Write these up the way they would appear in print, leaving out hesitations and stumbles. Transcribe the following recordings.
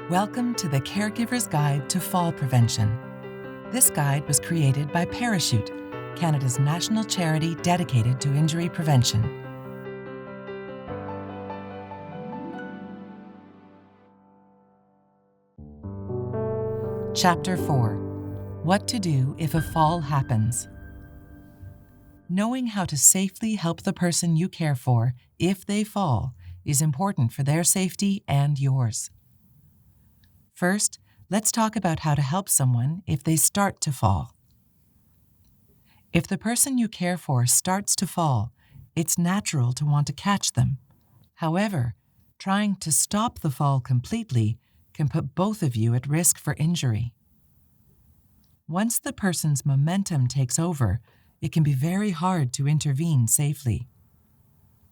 Welcome to the Caregiver's Guide to Fall Prevention. This guide was created by Parachute, Canada's national charity dedicated to injury prevention. Chapter 4. What to do if a fall happens. Knowing how to safely help the person you care for if they fall is important for their safety and yours. First, let's talk about how to help someone if they start to fall. If the person you care for starts to fall, it's natural to want to catch them. However, trying to stop the fall completely can put both of you at risk for injury. Once the person's momentum takes over, it can be very hard to intervene safely.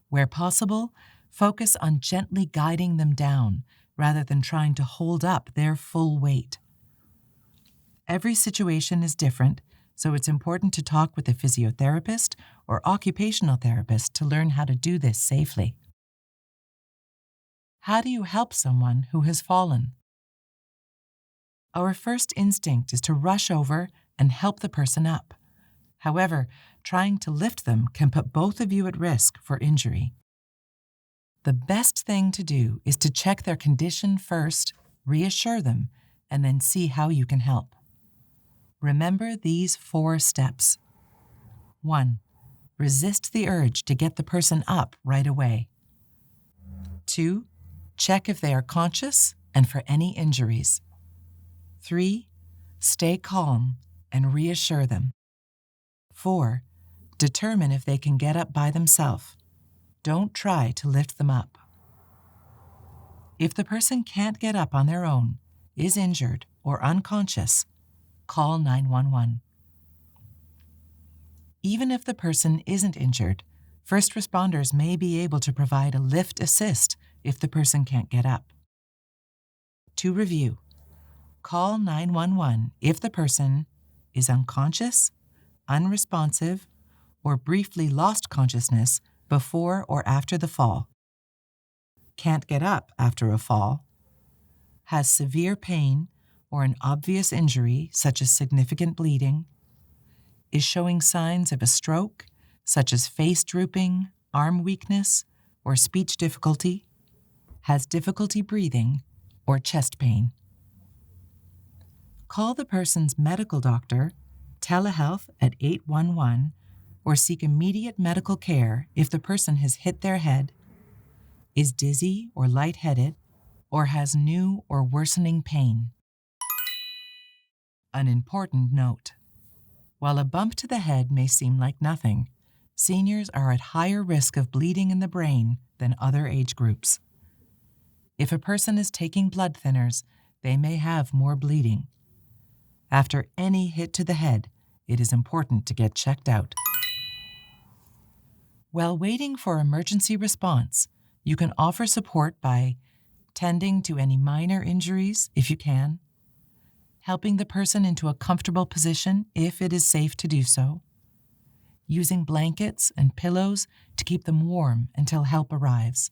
Where possible, focus on gently guiding them down rather than trying to hold up their full weight. Every situation is different, so it's important to talk with a physiotherapist or occupational therapist to learn how to do this safely. How do you help someone who has fallen? Our first instinct is to rush over and help the person up. However, trying to lift them can put both of you at risk for injury. The best thing to do is to check their condition first, reassure them, and then see how you can help. Remember these 4 steps. 1. Resist the urge to get the person up right away. 2. Check if they are conscious and for any injuries. 3. Stay calm and reassure them. 4. Determine if they can get up by themselves. Don't try to lift them up. If the person can't get up on their own, is injured, or unconscious, call 911. Even if the person isn't injured, first responders may be able to provide a lift assist if the person can't get up. To review, call 911 if the person is unconscious, unresponsive, or briefly lost consciousness before or after the fall, can't get up after a fall, has severe pain or an obvious injury such as significant bleeding, is showing signs of a stroke such as face drooping, arm weakness, or speech difficulty, has difficulty breathing, or chest pain. Call the person's medical doctor, telehealth at 811, or seek immediate medical care if the person has hit their head, is dizzy or lightheaded, or has new or worsening pain. An important note. While a bump to the head may seem like nothing, seniors are at higher risk of bleeding in the brain than other age groups. If a person is taking blood thinners, they may have more bleeding. After any hit to the head, it is important to get checked out. While waiting for emergency response, you can offer support by tending to any minor injuries if you can, helping the person into a comfortable position if it is safe to do so, using blankets and pillows to keep them warm until help arrives.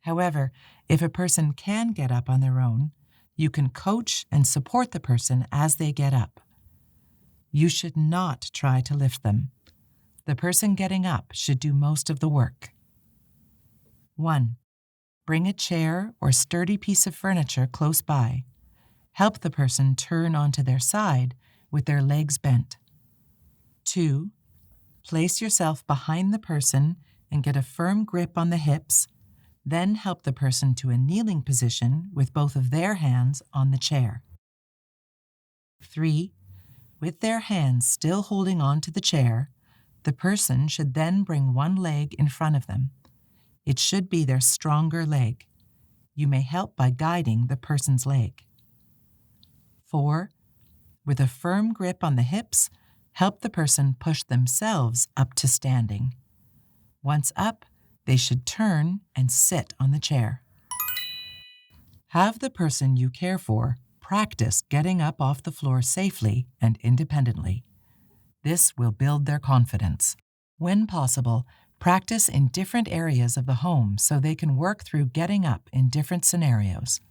However, if a person can get up on their own, you can coach and support the person as they get up. You should not try to lift them. The person getting up should do most of the work. 1. Bring a chair or sturdy piece of furniture close by. Help the person turn onto their side with their legs bent. 2. Place yourself behind the person and get a firm grip on the hips, then help the person to a kneeling position with both of their hands on the chair. 3. With their hands still holding on to the chair, the person should then bring one leg in front of them. It should be their stronger leg. You may help by guiding the person's leg. 4. With a firm grip on the hips, help the person push themselves up to standing. Once up, they should turn and sit on the chair. Have the person you care for practice getting up off the floor safely and independently. This will build their confidence. When possible, practice in different areas of the home so they can work through getting up in different scenarios.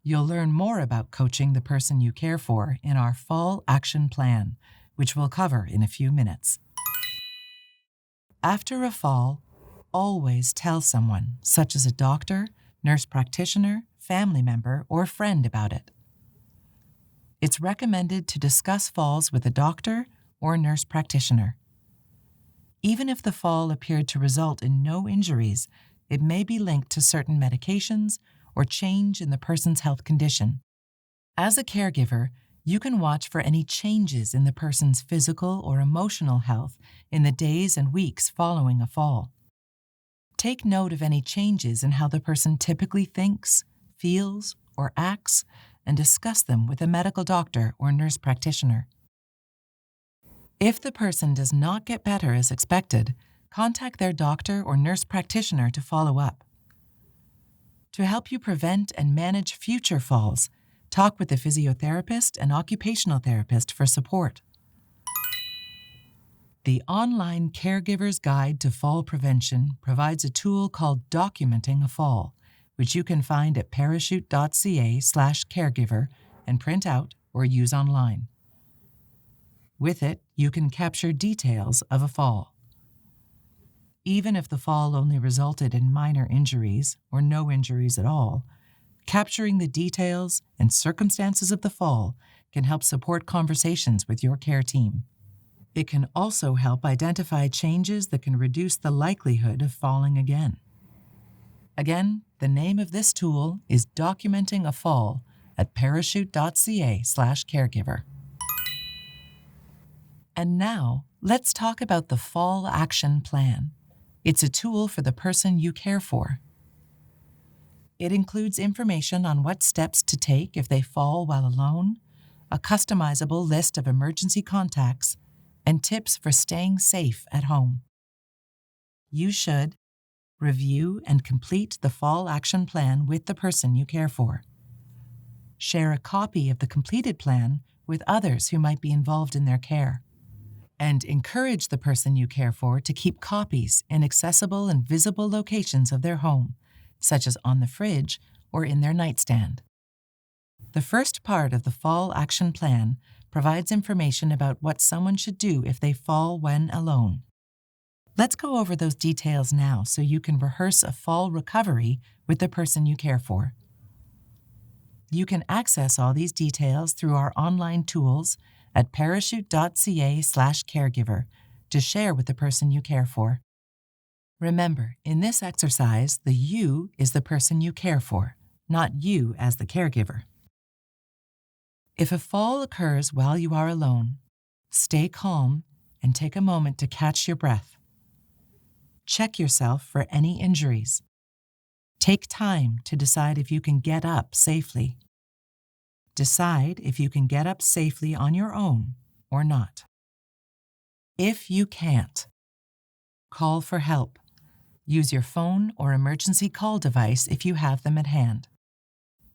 You'll learn more about coaching the person you care for in our Fall Action Plan, which we'll cover in a few minutes. After a fall, always tell someone, such as a doctor, nurse practitioner, family member, or friend about it. It's recommended to discuss falls with a doctor or nurse practitioner. Even if the fall appeared to result in no injuries, it may be linked to certain medications or change in the person's health condition. As a caregiver, you can watch for any changes in the person's physical or emotional health in the days and weeks following a fall. Take note of any changes in how the person typically thinks, feels, or acts, and discuss them with a medical doctor or nurse practitioner. If the person does not get better as expected, contact their doctor or nurse practitioner to follow up. To help you prevent and manage future falls, talk with a physiotherapist and occupational therapist for support. The online Caregivers Guide to Fall Prevention provides a tool called Documenting a Fall, which you can find at parachute.ca/caregiver and print out or use online. With it, you can capture details of a fall. Even if the fall only resulted in minor injuries or no injuries at all, capturing the details and circumstances of the fall can help support conversations with your care team. It can also help identify changes that can reduce the likelihood of falling again. Again, the name of this tool is Documenting a Fall at parachute.ca/caregiver. And now, let's talk about the Fall Action Plan. It's a tool for the person you care for. It includes information on what steps to take if they fall while alone, a customizable list of emergency contacts, and tips for staying safe at home. You should review and complete the Fall Action Plan with the person you care for. Share a copy of the completed plan with others who might be involved in their care. And encourage the person you care for to keep copies in accessible and visible locations of their home, such as on the fridge or in their nightstand. The first part of the Fall Action Plan provides information about what someone should do if they fall when alone. Let's go over those details now so you can rehearse a fall recovery with the person you care for. You can access all these details through our online tools at parachute.ca/caregiver to share with the person you care for. Remember, in this exercise, the you is the person you care for, not you as the caregiver. If a fall occurs while you are alone, stay calm and take a moment to catch your breath. Check yourself for any injuries. Take time to decide if you can get up safely. Decide if you can get up safely on your own or not. If you can't, call for help. Use your phone or emergency call device if you have them at hand.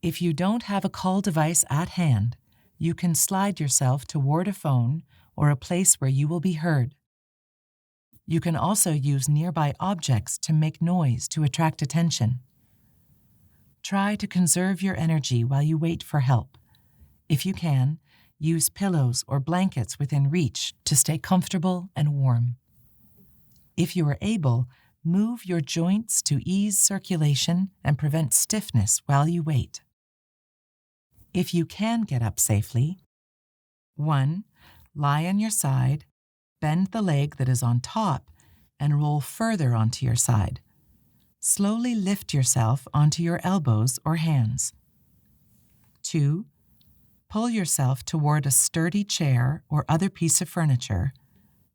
If you don't have a call device at hand, you can slide yourself toward a phone or a place where you will be heard. You can also use nearby objects to make noise to attract attention. Try to conserve your energy while you wait for help. If you can, use pillows or blankets within reach to stay comfortable and warm. If you are able, move your joints to ease circulation and prevent stiffness while you wait. If you can get up safely, 1. Lie on your side, bend the leg that is on top, and roll further onto your side. Slowly lift yourself onto your elbows or hands. 2. Pull yourself toward a sturdy chair or other piece of furniture,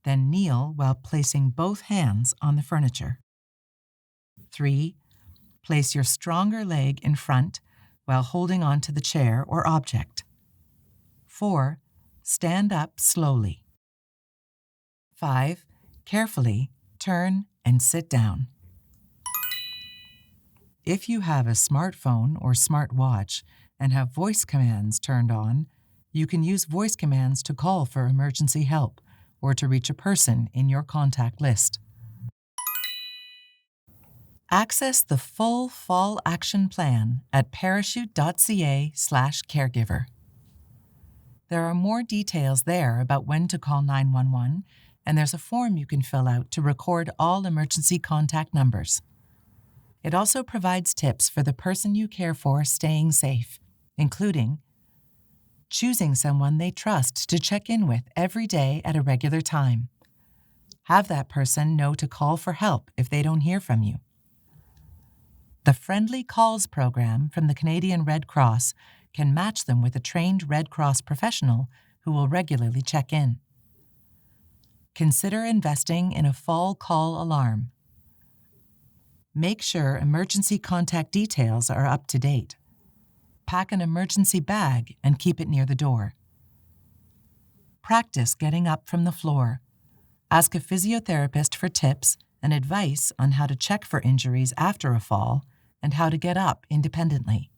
then kneel while placing both hands on the furniture. 3. Place your stronger leg in front while holding on to the chair or object. 4. Stand up slowly. 5. Carefully turn and sit down. If you have a smartphone or smartwatch and have voice commands turned on, you can use voice commands to call for emergency help or to reach a person in your contact list. Access the full fall action plan at parachute.ca/caregiver. There are more details there about when to call 911, and there's a form you can fill out to record all emergency contact numbers. It also provides tips for the person you care for staying safe, including choosing someone they trust to check in with every day at a regular time. Have that person know to call for help if they don't hear from you. The Friendly Calls program from the Canadian Red Cross can match them with a trained Red Cross professional who will regularly check in. Consider investing in a fall call alarm. Make sure emergency contact details are up to date. Pack an emergency bag and keep it near the door. Practice getting up from the floor. Ask a physiotherapist for tips and advice on how to check for injuries after a fall and how to get up independently.